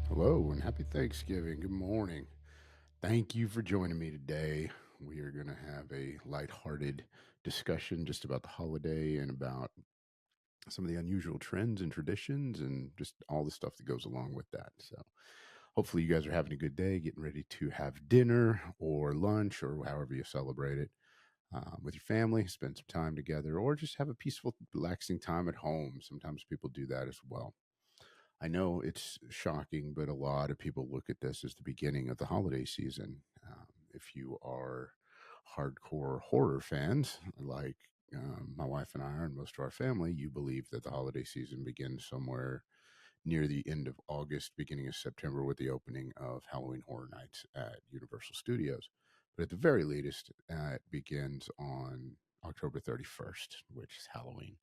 Hello and happy Thanksgiving. Good morning. Thank you for joining me today. We are going to have a lighthearted discussion just about the holiday and about some of the unusual trends and traditions and just all the stuff that goes along with that. So, hopefully, you guys are having a good day, getting ready to have dinner or lunch or however you celebrate it with your family, spend some time together, or just have a peaceful, relaxing time at home. Sometimes people do that as well. I know it's shocking, but a lot of people look at this as the beginning of the holiday season. If you are hardcore horror fans, like my wife and I are, and most of our family, you believe that the holiday season begins somewhere near the end of August, beginning of September, with the opening of Halloween Horror Nights at Universal Studios. But at the very latest, it begins on October 31st, which is Halloween.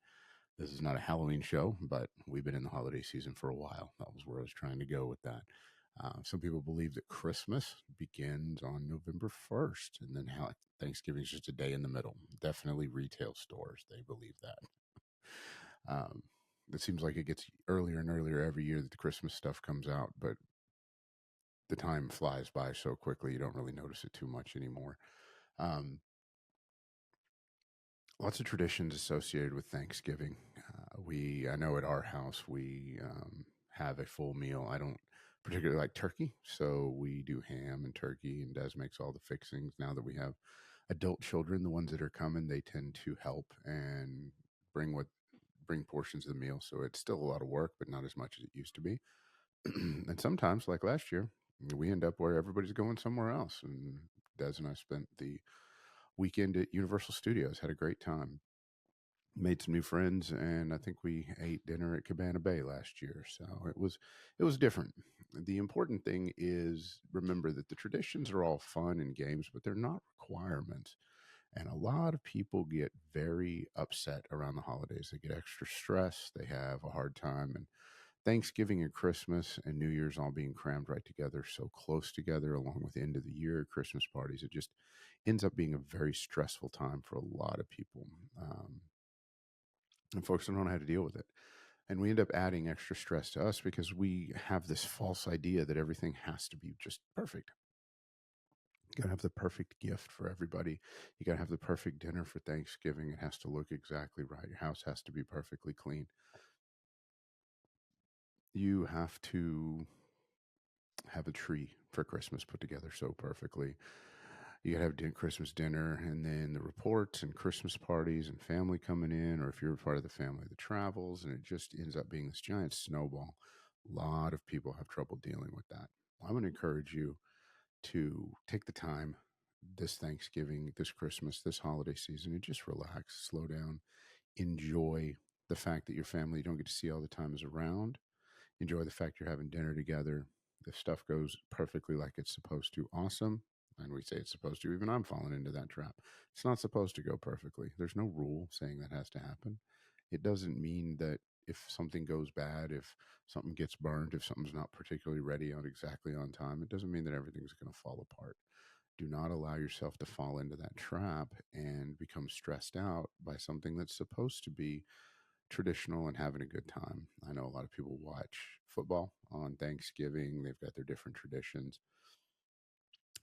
This is not a Halloween show, but we've been in the holiday season for a while. That was where I was trying to go with that. Some people believe that Christmas begins on November 1st, and then Thanksgiving is just a day in the middle. Definitely retail stores, they believe that. Um, it seems like it gets earlier and earlier every year that the Christmas stuff comes out, but the time flies by so quickly you don't really notice it too much anymore. Um, Lots of traditions associated with Thanksgiving. I know at our house, we have a full meal. I don't particularly like turkey, so we do ham and turkey, and Des makes all the fixings. Now that we have adult children, the ones that are coming, they tend to help and bring what bring portions of the meal. So it's still a lot of work, but not as much as it used to be. And sometimes, like last year, we end up where everybody's going somewhere else. And Des and I spent the weekend at Universal Studios, had a great time, made some new friends, and I think we ate dinner at Cabana Bay last year. So it was different. The important thing is remember that the traditions are all fun and games, but they're not requirements. And a lot of people get very upset around the holidays. They get extra stress. They have a hard time. And Thanksgiving and Christmas and New Year's all being crammed right together, so close together, along with end of the year Christmas parties, it just ends up being a very stressful time for a lot of people. And folks don't know how to deal with it. And we end up adding extra stress to us because we have this false idea that everything has to be just perfect. You gotta have the perfect gift for everybody. You gotta have the perfect dinner for Thanksgiving. It has to look exactly right. Your house has to be perfectly clean. You have to have a tree for Christmas put together so perfectly. You gotta have Christmas dinner, and then the reports and Christmas parties and family coming in, or if you're a part of the family that travels, and it just ends up being this giant snowball. A lot of people have trouble dealing with that. I'm going to encourage you to take the time this Thanksgiving, this Christmas, this holiday season, and just relax, slow down, enjoy the fact that your family you don't get to see all the time is around. Enjoy the fact you're having dinner together. If stuff goes perfectly like it's supposed to, awesome. And we say it's supposed to. Even I'm falling into that trap. It's not supposed to go perfectly. There's no rule saying that has to happen. It doesn't mean that if something goes bad, if something gets burned, if something's not particularly ready on exactly on time, it doesn't mean that everything's going to fall apart. Do not allow yourself to fall into that trap and become stressed out by something that's supposed to be traditional and having a good time. I know a lot of people watch football on Thanksgiving, they've got their different traditions.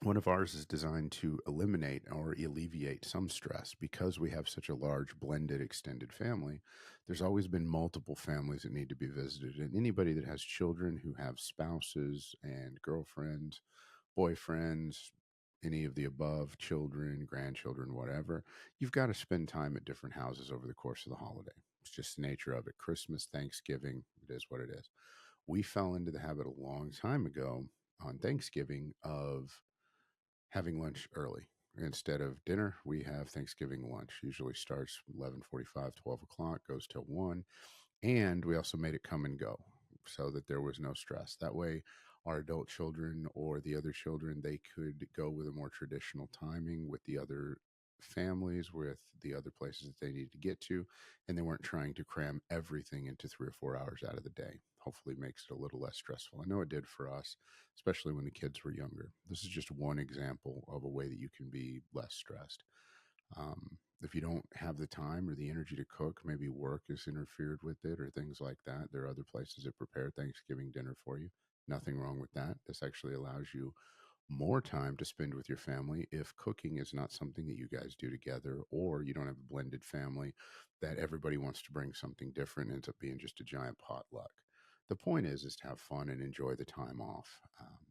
One of ours is designed to eliminate or alleviate some stress because we have such a large blended extended family. There's always been multiple families that need to be visited, and anybody that has children who have spouses and girlfriends, boyfriends, any of the above, children, grandchildren, whatever, you've got to spend time at different houses over the course of the holiday. It's just the nature of it. Christmas, Thanksgiving, it is what it is. We fell into the habit a long time ago on Thanksgiving of having lunch early. Instead of dinner, we have Thanksgiving lunch. Usually starts 11:45, 12 o'clock, goes till 1. And we also made it come and go so that there was no stress. That way, our adult children or the other children, they could go with a more traditional timing with the other families, with the other places that they needed to get to, and they weren't trying to cram everything into 3 or 4 hours out of the day. Hopefully, makes it a little less stressful. I know it did for us, especially when the kids were younger. This is just one example of a way that you can be less stressed. If you don't have the time or the energy to cook, maybe work has interfered with it or things like that. There are other places that prepare Thanksgiving dinner for you. Nothing wrong with that. This actually allows you more time to spend with your family if cooking is not something that you guys do together, or you don't have a blended family that everybody wants to bring something different, ends up being just a giant potluck. The point is to have fun and enjoy the time off.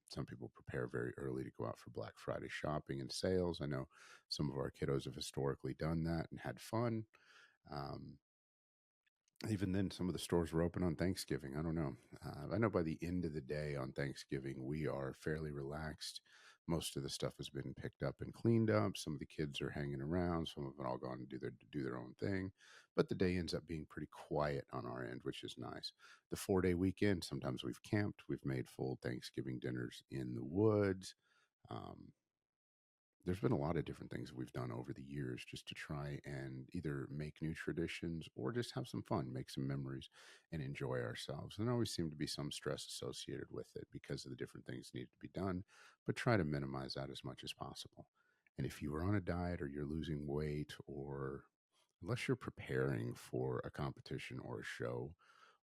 Some people prepare very early to go out for Black Friday shopping and sales. I know some of our kiddos have historically done that and had fun. Um, Even then, some of the stores were open on Thanksgiving. I don't know. I know by the end of the day on Thanksgiving, we are fairly relaxed. Most of the stuff has been picked up and cleaned up. Some of the kids are hanging around. Some of them all gone to do their own thing. But the day ends up being pretty quiet on our end, which is nice. The 4 day weekend, sometimes we've camped. We've made full Thanksgiving dinners in the woods. Um, there's been a lot of different things we've done over the years just to try and either make new traditions or just have some fun, make some memories, and enjoy ourselves. And there always seemed to be some stress associated with it because of the different things needed to be done, but try to minimize that as much as possible. And if you are on a diet or you're losing weight, or unless you're preparing for a competition or a show,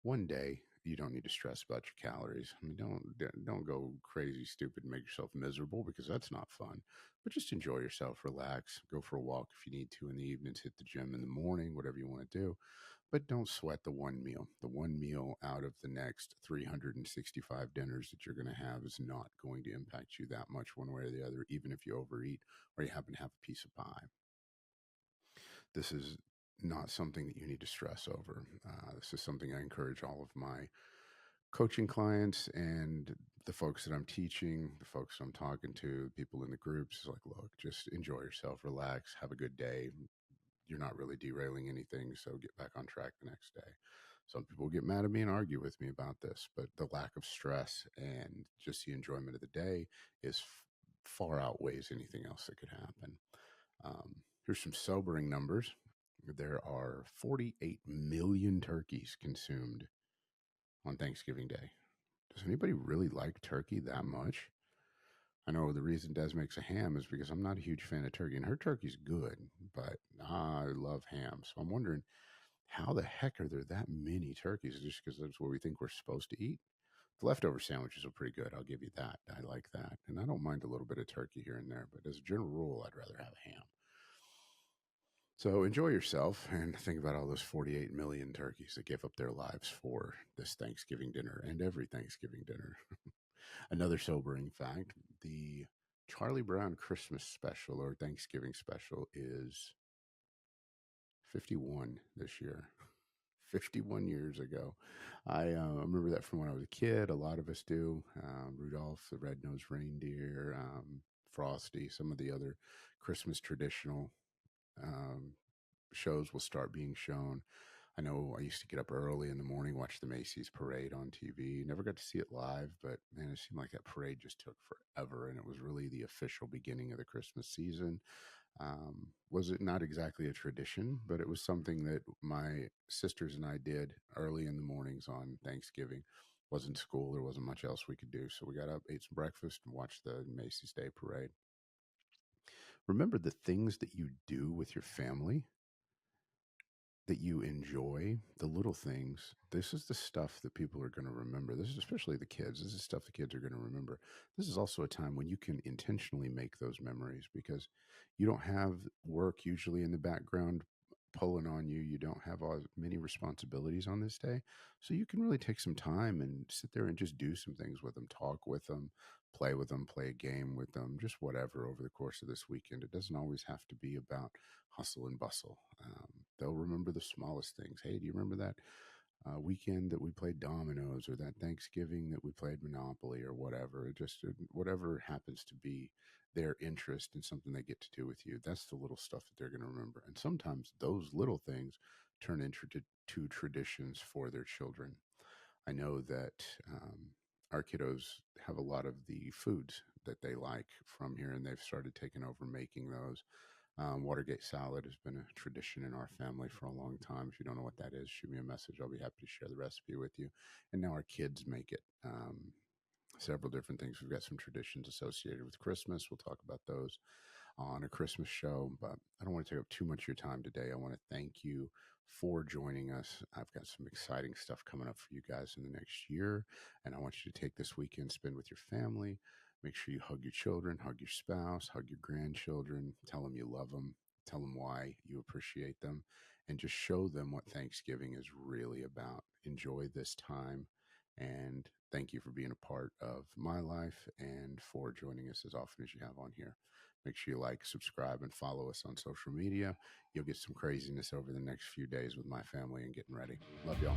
one day you don't need to stress about your calories. I mean, don't go crazy, stupid, and make yourself miserable, because that's not fun. But just enjoy yourself, relax, go for a walk if you need to in the evenings, hit the gym in the morning, whatever you want to do. But don't sweat the one meal. The one meal out of the next 365 dinners that you're going to have is not going to impact you that much one way or the other, even if you overeat or you happen to have a piece of pie. This is not something that you need to stress over. This is something I encourage all of my coaching clients and the folks that I'm teaching, the folks I'm talking to, people in the groups, is like, look, just enjoy yourself, relax, have a good day. You're not really derailing anything, so get back on track the next day. Some people get mad at me and argue with me about this, but the lack of stress and just the enjoyment of the day is far outweighs anything else that could happen. Here's some sobering numbers. There are 48 million turkeys consumed on Thanksgiving Day. Does anybody really like turkey that much? I know the reason Des makes a ham is because I'm not a huge fan of turkey, and her turkey's good, but I love ham. So I'm wondering, how the heck are there that many turkeys? Just because that's what we think we're supposed to eat? The leftover sandwiches are pretty good. I'll give you that. I like that. And I don't mind a little bit of turkey here and there, but as a general rule, I'd rather have a ham. So enjoy yourself and think about all those 48 million turkeys that gave up their lives for this Thanksgiving dinner and every Thanksgiving dinner. Another sobering fact: the Charlie Brown Christmas special or Thanksgiving special is 51 this year. 51 years ago. I remember that from when I was a kid. A lot of us do. Rudolph the Red-Nosed Reindeer, Frosty, some of the other Christmas traditional um, shows will start being shown. I know I used to get up early in the morning, watch the Macy's parade on TV. Never got to see it live, but man, it seemed like that parade just took forever. And it was really the official beginning of the Christmas season. Was it not exactly a tradition, but it was something that my sisters and I did early in the mornings on Thanksgiving. Wasn't school, there wasn't much else we could do. So we got up, ate some breakfast, and watched the Macy's Day Parade. Remember the things that you do with your family that you enjoy, the little things. This is the stuff that people are going to remember. This is especially the kids. This is stuff the kids are going to remember. This is also a time when you can intentionally make those memories, because you don't have work usually in the background pulling on you. You don't have as many responsibilities on this day. So you can really take some time and sit there and just do some things with them, talk with them, play with them, play a game with them, just whatever over the course of this weekend. It doesn't always have to be about hustle and bustle. They'll remember the smallest things. Hey, do you remember that weekend that we played dominoes, or that Thanksgiving that we played Monopoly, or whatever? Just whatever happens to be their interest in something they get to do with you. That's the little stuff that they're going to remember. And sometimes those little things turn into traditions for their children. I know that our kiddos have a lot of the foods that they like from here, and they've started taking over making those. Watergate salad has been a tradition in our family for a long time. If you don't know what that is, shoot me a message. I'll be happy to share the recipe with you. And now our kids make it. Several different things. We've got some traditions associated with Christmas. We'll talk about those on a Christmas show, but I don't want to take up too much of your time today. I want to thank you for joining us. I've got some exciting stuff coming up for you guys in the next year, and I want you to take this weekend, spend with your family. Make sure you hug your children, hug your spouse, hug your grandchildren, tell them you love them, tell them why you appreciate them, and just show them what Thanksgiving is really about. Enjoy this time, and thank you for being a part of my life and for joining us as often as you have on here. Make sure you like, subscribe, and follow us on social media. You'll get some craziness over the next few days with my family and getting ready. Love y'all.